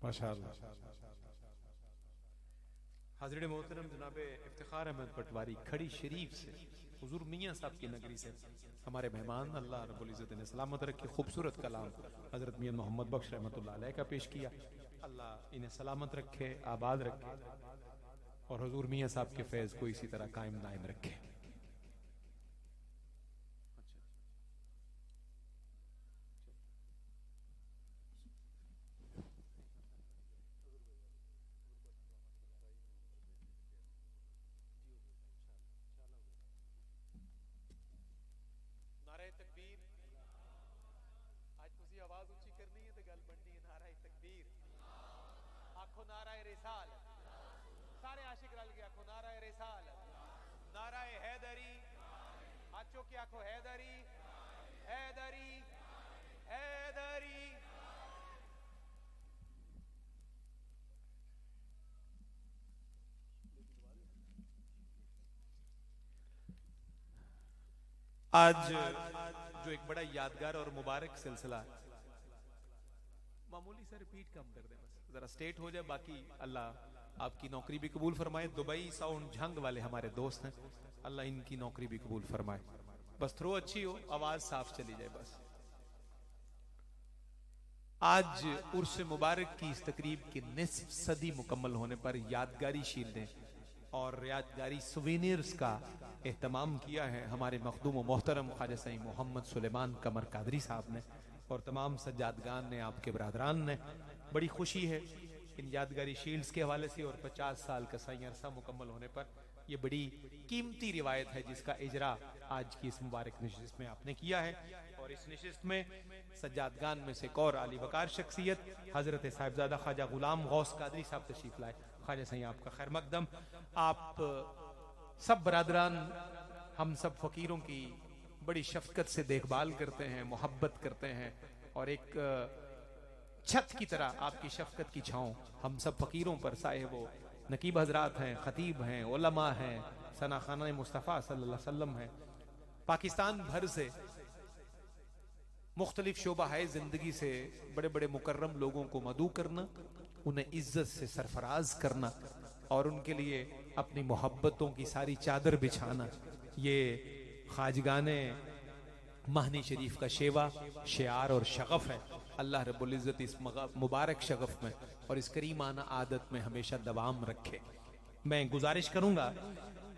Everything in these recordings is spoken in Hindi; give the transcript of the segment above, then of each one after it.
माशाअल्लाह। हाज़रीन मोहतरम, जनाब इफ्तिखार अहमद पटवारी खड़ी शरीफ से हुजूर मियाँ साहब की नगरी से हमारे मेहमान, अल्लाह रब्बुल इज़्ज़त ने सलामत रखे, खूबसूरत कलाम हज़रत मियाँ मोहम्मद बख्श रहमतुल्लाह अलैह का पेश किया। अल्लाह इन्हें सलामत रखे, आबाद रखे और हुजूर मियाँ साहब के फैज़ को इसी तरह कायम दायम रखे। नारे तकबीर, आज तुसी आवाज ऊंची करनी है तो गल बननी है। नारा तकबीर, आखो नारा रिसाल, सारे आशिक रल के आखो नारा रिसाल, नारा हैदरी, हाथों की आखो हैदरी, हैदरी, हैदरी। आज जो एक बड़ा यादगार और मुबारक सिलसिला है, मामूली सा रिपीट कम कर दे, बस जरा स्टेट हो जाए, बाकी अल्लाह आपकी नौकरी भी कबूल फरमाए। दुबई साउंड झंग वाले हमारे दोस्त हैं, अल्लाह इनकी नौकरी भी कबूल फरमाए। बस थ्रो अच्छी हो, आवाज साफ चली जाए बस। आज उर्स मुबारक की इस तकरीब की निस्फ सदी मुकम्मल होने पर यादगारी शील्डें और यादगारी सुवेनियर्स का एहतमाम किया है हमारे मखदूम व मोहतरम ख्वाजा सईद मोहम्मद सुलेमान कमर कादरी साहब ने और तमाम सज्जादगान ने, आपके बरादरान ने। बड़ी खुशी है इन यादगारी शील्ड्स के हवाले से और 50 साल का सही अरसा मुकम्मल होने पर यह बड़ी कीमती रिवायत है जिसका इजरा आज की इस मुबारक नशिस्त में आपने किया है। और इस नशिस्त में सज्जादगान में से एक और आली वकार शख्सियत हजरत साहिबजादा ख्वाजा गुलाम गौस कादरी साहब तशरीफ लाए। ख्वाजा सही आपका खैर मकदम। आप सब बरादरान, हम सब फकीरों की बड़ी शफकत से देखभाल करते हैं, मोहब्बत करते हैं और एक छत की तरह आपकी शफकत की छांव हम सब फकीरों पर साए। वो नकीब हजरात हैं, खतीब हैं, उलमा हैं, सना खाना मुस्तफ़ा सल्लल्लाहु अलैहि वसल्लम हैं। पाकिस्तान भर से मुख्तलिफ शोबा है जिंदगी से बड़े बड़े मुकर्रम लोगों को मदू करना, उन्हें इज्जत से सरफराज करना और उनके लिए अपनी मोहब्बतों की सारी चादर बिछाना, ये खाजगाने महनी शरीफ का शेवा, शियार और शगफ है। अल्लाह रब्बुल इज़्ज़त इस मुबारक शगफ में और इस करीमाना आदत में हमेशा दवाम रखे। मैं गुजारिश करूंगा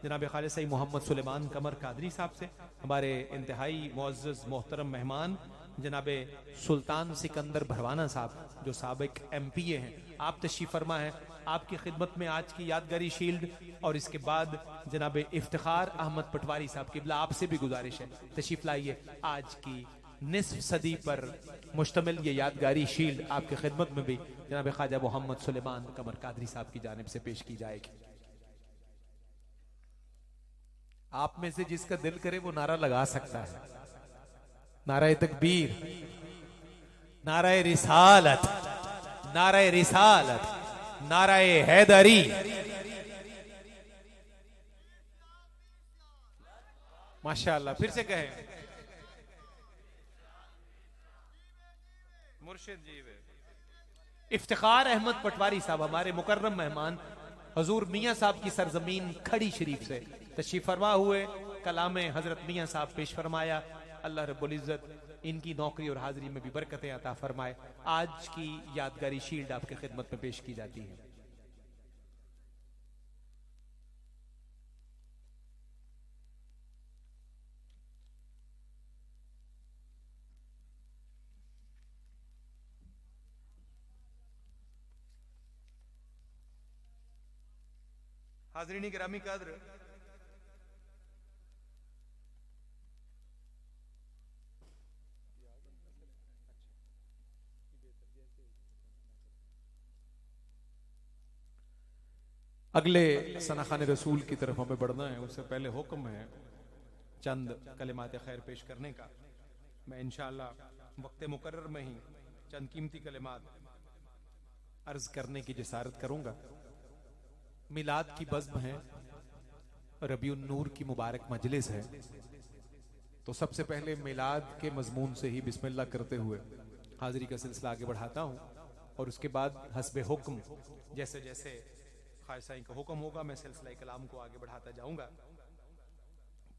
जनाब ख्वाजा सईद मोहम्मद सुलेमान कमर कादरी साहब से, हमारे इंतहाई मुअज़्ज़ज़ मोहतरम मेहमान जनाब सुल्तान सिकंदर भरवाना साहब जो साबिक MPA हैं, आप तशरीफ फरमा है। आपकी खिदमत में आज की यादगारी शील्ड और इसके बाद जनाब इफ्तिखार अहमद पटवारी साहब की आपसे भी गुजारिश है तशरीफ लाइए। आज की निस्फ सदी पर मुश्तमिल ये यादगारी शील्ड आपकी खिदमत में भी जनाब ख्वाजा मोहम्मद सुलेमान कमर कादरी साहब की जानिब से पेश की जाएगी। आप में से जिसका दिल करे वो नारा लगा सकता है। नारा तकबीर, नारा रिसालत, नारा रिसालत, नारा हैदरी। माशाअल्लाह, फिर से कहें मुर्शिद जी। इफ्तिखार अहमद पटवारी साहब हमारे मुकर्रम मेहमान हजूर मियाँ साहब की सरजमीन खड़ी शरीफ से तशरीफ फरमा हुए। कलाम हजरत मियाँ साहब पेश फरमाया। अल्लाह रब्बुल इज़्ज़त इनकी नौकरी और हाजिरी में भी बरकतें अता फरमाए। आज की यादगारी शील्ड आपकी खिदमत में पेश की जाती है। हाज़रीन गिरामी कद्र, अगले सनाखान रसूल की तरफ हमें बढ़ना है। उससे पहले हुक्म है चंद कलिमात खैर पेश करने का। मैं इंशाअल्लाह वक्त मुकर्रर में ही चंद कीमती कलिमात अर्ज करने की जिसारत करूंगा। मिलाद की बज़्म है, रबीउन नूर की मुबारक मजलिस है, तो सबसे पहले मिलाद के मजमून से ही बिस्मिल्लाह करते हुए हाजिरी का सिलसिला आगे बढ़ाता हूं। और उसके बाद हस्बे हुक्म जैसे जैसे ख्वाजा साईं का हुक्म होगा मैं सिलसिला कलाम को आगे बढ़ाता जाऊंगा।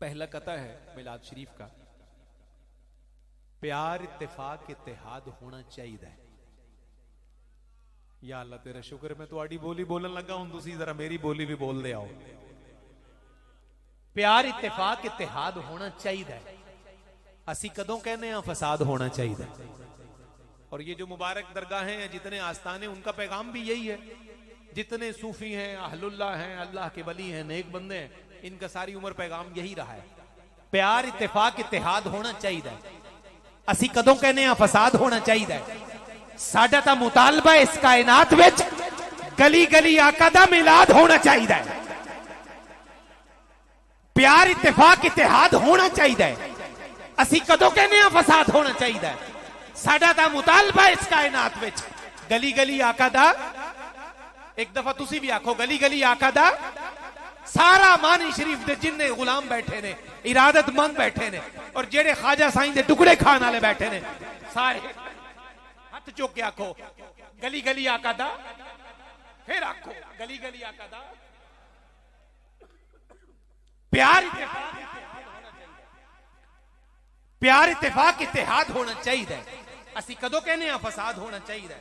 पहला कता है मिलाद शरीफ का, प्यार इत्तेफाक इत्तेहाद होना चाहिए। या अल्लाह तेरा शुक्र मैं तुहाडी बोली बोलन लगा हूं, तुसी जरा मेरी बोली भी बोल दे आओ। प्यार इत्तेफाक इत्तेहाद होना चाहिए। असी कदों कहने हैं फसाद होना चाहिए। और ये जो मुबारक दरगाहें हैं, जितने आस्थाने, उनका पैगाम भी यही है। जितने सूफी हैं, अहलुल्लाह हैं, अल्लाह के वली हैं, नेक बंदे हैं, इनका सारी उम्र पैगाम यही रहा है, प्यार इत्तेफाक इत्तेहाद होना चाहिए। असी कदों कहने हैं फसाद होना चाहिए। साडा ता मुतालबा इस कायनात विच गली गली आका दा मिलाद होना चाहिए। प्यार इत्तेफाक इत्तेहाद होना चाहिए। असी कदों कहने हैं फसाद होना चाहिए। साडा ता मुतालबा इस कायनात विच गली गली आका दा, एक दफा तुसी भी आखो, गली गली आका दा सारा मानी शरीफ दे जिन्ने गुलाम बैठे ने, इरादतमंद बैठे ने, और जेड़े ख्वाजा साईं दे टुकड़े खान वाले बैठे ने, सारे हाथ चुक के आखो गली गली आका दा। फिर आखो गली गली आका दा। प्यार इत्तेफाक इत्तेहाद होना चाहिए। असी कदों कहने हैं फसाद होना चाहिए।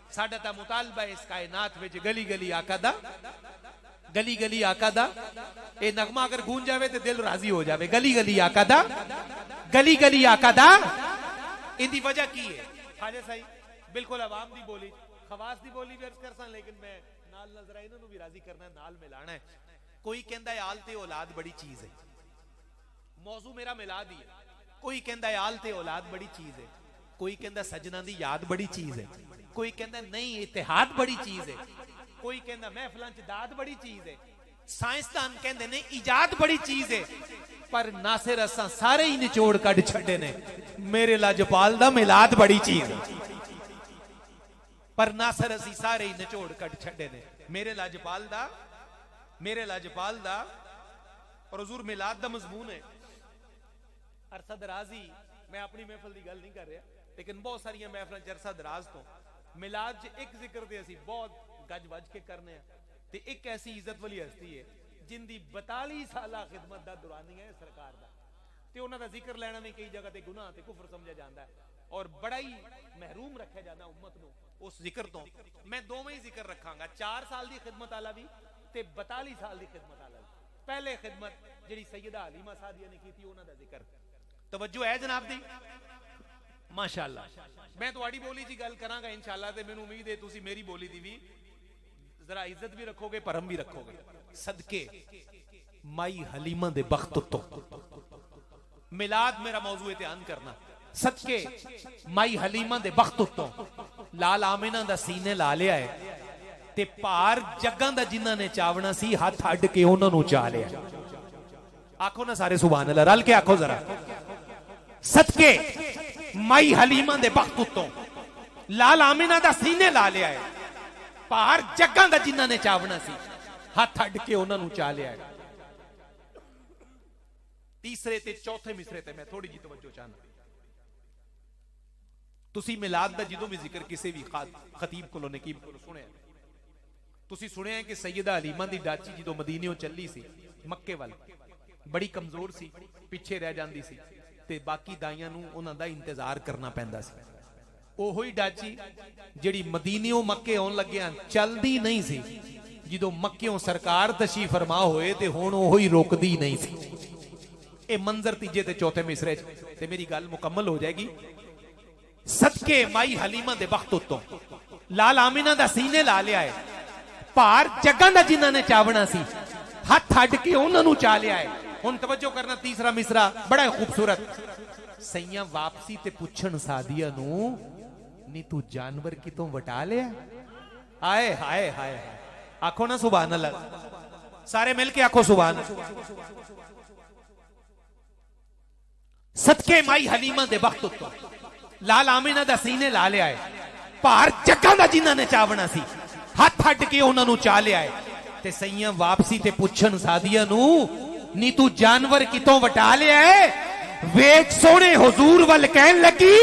साडा ता मुतालबा इस कायनात विच गली गली आका दा, गली गली आका दा। ए नगमा अगर गूंज जावे तो दिल राजी हो जावे। गली गली आका दा, गली गली आका दा। इंदी वजह की है ख्वाजा साईं बिल्कुल अवाम दी बोली, खवास दी बोली भी अर्ज कर सा, लेकिन मैं नाल नजर इन्हां नूं भी राजी करना है, नाल मिलाना है। कोई कहंदा है आल ते औलाद बड़ी चीज है, मौजू मेरा मिलाद ही है। कोई कहंदा है आल ते औलाद बड़ी चीज है, कोई कहंदा सजना दी याद बड़ी चीज है, कोई कहंदा नहीं इत्तेहाद बड़ी चीज है, कोई कहंदा महफिलां च दाद बड़ी चीज है। साइंसदान कहंदे ने इजाद बड़ी चीज है, पर नासिर असां सारे ही निचोड़ कढ छड्डे ने, मेरे लाजपाल दा मिलाद बड़ी चीज है। पर नासिर असी सारे ही निचोड़ कढ छड्डे ने, मेरे लाजपाल दा, मेरे लाजपाल दा। और हुजूर मिलाद दा मजमून है अरसा दराजी। मैं अपनी महफिल की गल नहीं कर रहा, लेकिन बहुत सारिया महफिल अरसा दराज तो मिलाद च एक जिक्र ते असी बहुत गज वज के करने हैं, ते एक ऐसी इज्जत वाली हस्ती है जिंदी 42 साला खिदमत दा दुरानी है सरकार दा, ते उन्हां दा जिक्र लेना भी कई जगह ते गुनाह ते कुफर समझा जाता है, और बड़ा ही महरूम रखा जाता उम्मत नूं उस जिक्र तो। मैं दोवें ही जिक्र रखांगा, 4 साल की खिदमत वाला भी ते 42 साल की खिदमत वाला भी। पहले खिदमत जिहड़ी सैयदा हलीमा सादिया ने की थी, उन्हां दा जिक्र। तवज्जो है जनाब दी? माशाअल्लाह। मैं तुहाडी बोली दी गल करांगा इंशाअल्लाह, ते मैनूं उम्मीद है तुसी मेरी बोली दी भी जरा इज्जत भी रखोगे, परम भी रखोगे। सदके माई हलीमा दे बख्त तो मिलाद मेरा मौजू ध्यान करना। सदके माई हलीमा दे बख्त तो लाल आमिना दा सीने ला लिया है, ते भार जग्गां दा जिन्हां ने चावना सी हाथ अड्ड के उन्हां नूं चा लिया। आखो ना सारे सुभान अल्लाह, रल के आखो जरा। सदके माई हलीमा दे बख्त तो लाल आमिना दा सीने ला लिया है, भार जग्गां दा जिन्हां ने चावना सी हाथ अड्ड के उन्हां नूं चा लिया है। तीसरे ते चौथे मिसरे ते मैं थोड़ी जी तवज्जो चाहना। तुसी मिलाद दा जदों भी जिक्र किसी भी खतीब कोलों नकीब कोलों सुनिया, तुसी सुनिया कि सैयदा हलीमा दी डाची जदों मदीने चली सी मक्के वाल, बड़ी कमजोर सी, पिछे रह जांदी सी, ते बाकी दाइयां नूं उन्हां दा इंतजार करना पैंदा सी। ओहो ही डाची जिहड़ी मदीनेओं मक्के आउण लग्गियां चलदी नहीं सी, जदों मक्केओं सरकार तशरीफ फरमा होए ते हुण ओहो ही रोकदी नहीं सी। ए मंजर तीजे ते चौथे मिसरे च ते मेरी गल मुकम्मल हो जाएगी। सदके माई हलीमा दे बख्त उत्तों लाल आमिना दा सीने ला लिया है, भार जग्गां दा जिन्हां ने चावना सी हाथ अड्ड के उन्हां नूं चा लिया है। हुण तवज्जो करना, तीसरा मिसरा बड़ा खूबसूरत। सैयां वापसी ते पुछण सादिया नूं, नी तू जानवर कितों वटा लिया? आए हाय हाय, आखो ना सुभान अल्लाह, सारे मिलके आखो सुभान। सदके माई हलीमा दे बख्त उत्तों लाल आमिना दा सीने ला लिया है, भार जग्गां दा जिन्हां ने चावना सी हाथ अड्ड के उन्हां नूं चा लिया है। ते सैयां वापसी ते पुछण सादिया नूं, नी तू जानवर कितों वटा लिया है? वेख सोने हुजूर वल कहन लगी,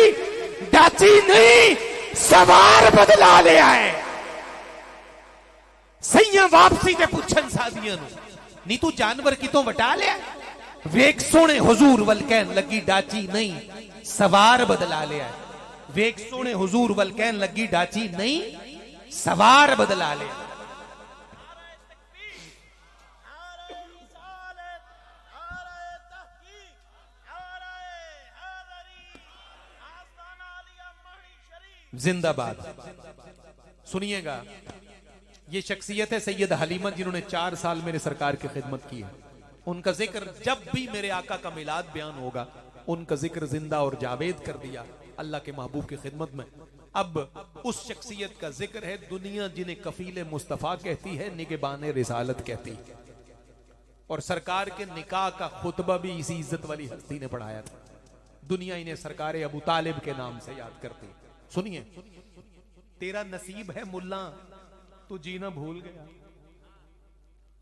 डाची नहीं सवार बदला ले आए। सैया वापसी ते पुछन सादियां नु, नी तू जानवर कितों वटा लिया? वेख सोने हुजूर वल कहन लगी डाची नहीं, सवार बदला ले आए। वेख सोने हुजूर वल कहन लगी डाची नहीं, सवार बदला ले आए। जिंदाबाद। सुनिएगा, ये शख्सियत है सैयद हलीमा, जिन्होंने 4 साल मेरे सरकार की खिदमत की है। उनका जिक्र जब भी मेरे आका का मिलाद बयान होगा, उनका जिक्र जिंदा और जावेद कर दिया अल्लाह के महबूब की खिदमत में। अब उस शख्सियत का जिक्र है दुनिया जिन्हें कफीले मुस्तफा कहती है, निगहबान रिसालत कहती है। और सरकार के निकाह का खुतबा भी इसी इज्जत वाली हस्ती ने पढ़ाया था। दुनिया इन्हें सरकार अबू तालिब के नाम से याद करती। सुनिए, तेरा नसीब है मुल्ला तू जीना भूल गया।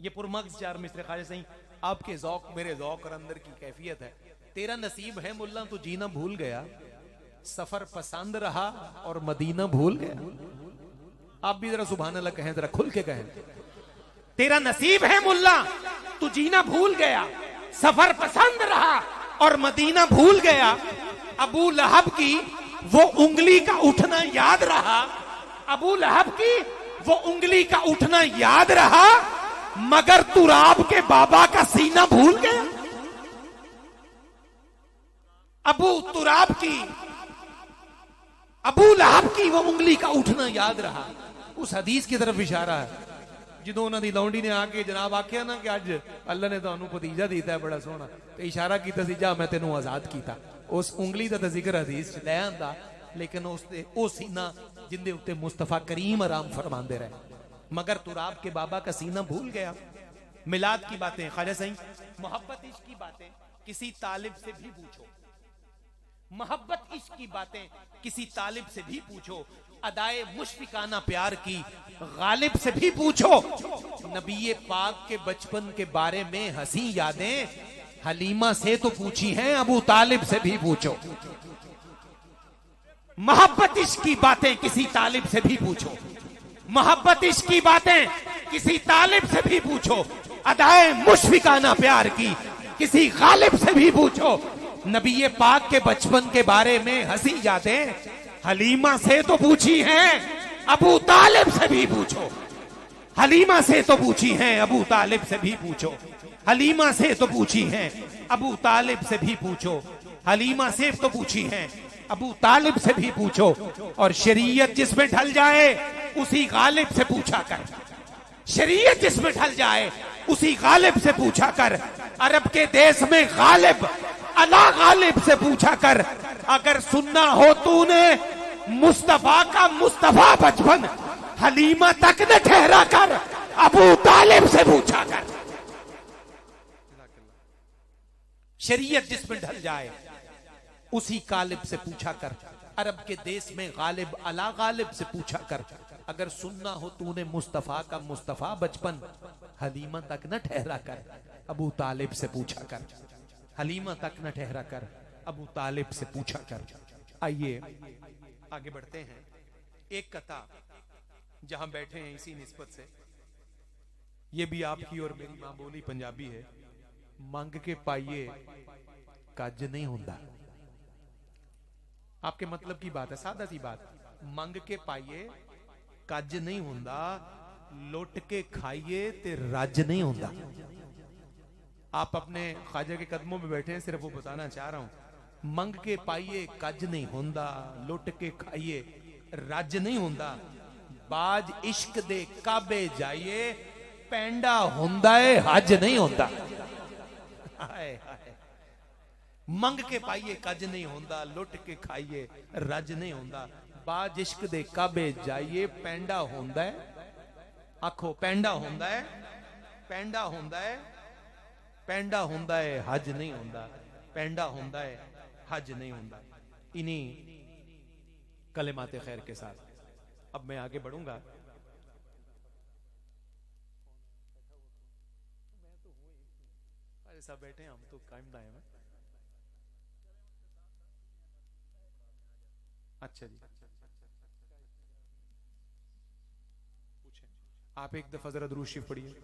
ये पुरमग्ज 4 मिसरे ख्वाजा सही आपके जौक मेरे जौक और अंदर की कैफियत है। तेरा नसीब है मुल्ला तू जीना भूल गया, सफर पसंद रहा और मदीना भूल गया। आप भी जरा सुभान अल्लाह कहें, जरा खुल के कहें। तेरा नसीब है मुल्ला तू जीना भूल गया, सफर पसंद रहा और मदीना भूल गया। अबू लहब की वो उंगली का उठना याद रहा, अबू लहब की वो उंगली का उठना याद रहा, मगर तुराब के बाबा का सीना भूल गया। अबू तुराब की, अबू लहब की वो उंगली का उठना याद रहा। उस हदीस की तरफ इशारा है जिदों उन्होंने लौंडी ने आके जनाब आख्या ना कि अज अल्लाह ने तुहानू भतीजा दिता है बड़ा सोहना, तो इशारा किया सी जा मैं तेनू आजाद किया। उस उंगली का तो जिक्र हदीस च लै आंदा, लेकिन उसते ओ सीना जिंदे उत्ते मुस्तफा करीम आराम फरमांदे रहे, मगर तुराब के बाबा का सीना भूल गया। मिलाद की बातें ख्वाजा सही, मोहब्बत इश्क की बातें किसी तालिब से भी पूछो, मोहब्बत इश्क की बातें किसी तालिब से भी पूछो, अदाए मुशफिकाना प्यार की गालिब से भी पूछो। नबी पाक के बचपन के बारे में हंसी यादें हलीमा से तो पूछी हैं, अबू तालिब से भी पूछो। मोहब्बत इश्क की बातें किसी तालिब से भी पूछो, मोहब्बत इश्क की बातें किसी तालिब से भी पूछो, अदाए मुशफिकाना प्यार की किसी गालिब से भी पूछो। नबी पाक के बचपन के बारे में हंसी यादें हलीमा से तो पूछी हैं, अबू तालिब से भी पूछो। हलीमा से तो पूछी हैं, अबू तालिब से भी पूछो। हलीमा से तो पूछी हैं, अबू तालिब से भी पूछो। हलीमा से तो पूछी हैं, अबू तालिब से भी पूछो। और शरीयत जिसमें ढल जाए उसी गालिब से पूछा कर, शरीयत जिसमें ढल जाए उसी गालिब से पूछा कर। अरब के देश में गालिब अला गालिब से पूछा कर। अगर सुनना हो तूने मुस्तफा का मुस्तफा बचपन, हलीमा तक न ठहरा कर, अबू तालिब से पूछा कर। शरीयत जिसमें ढल जाए उसी गालिब से पूछा कर। अरब के देश में गालिब अला गालिब से पूछा कर। अगर सुनना हो तूने मुस्तफा का मुस्तफा बचपन, हलीमा तक न ठहरा कर, अबू तालिब से पूछा कर। हलीमा तक न ठहरा कर, अबू तालिब से पूछा कर। आइए आगे बढ़ते हैं। एक कथा जहां बैठे हैं इसी निस्बत से, ये भी आपकी और मेरी मां बोली पंजाबी है। मंग के पाइए कज नहीं होता। आपके मतलब की बात है, सादा सी बात। मंग के पाइए कज नहीं होता, लुट के खाइए ते रज नहीं होता। आप अपने ख्वाजा के कदमों में बैठे हैं, सिर्फ वो बताना चाह रहा हूं। मंग के पाइए कज नहीं होता, लुट के खाइए रज नहीं होता। बाज इश्क दे काबे जाइए, पैंडा होंदा है हज नहीं होता। हाय हाय। मंग के पाइए कज नहीं होता, लुट के खाइए रज नहीं होता। बाज इश्क दे काबे जाइए, पैंडा होंदा है। आखो पैंडा होंदा है, पैंडा होंदा है, पैंडा होंदा है हज नहीं होता, पैंडा होंदा है हज नहीं होता। इन्हीं कलेमाते खैर के साथ अब मैं आगे बढ़ूंगा। अरे सब बैठे हैं, हम तो कायम दायम है। अच्छा जी, आप एक दफा जरा दुरूद शरीफ पढ़िए।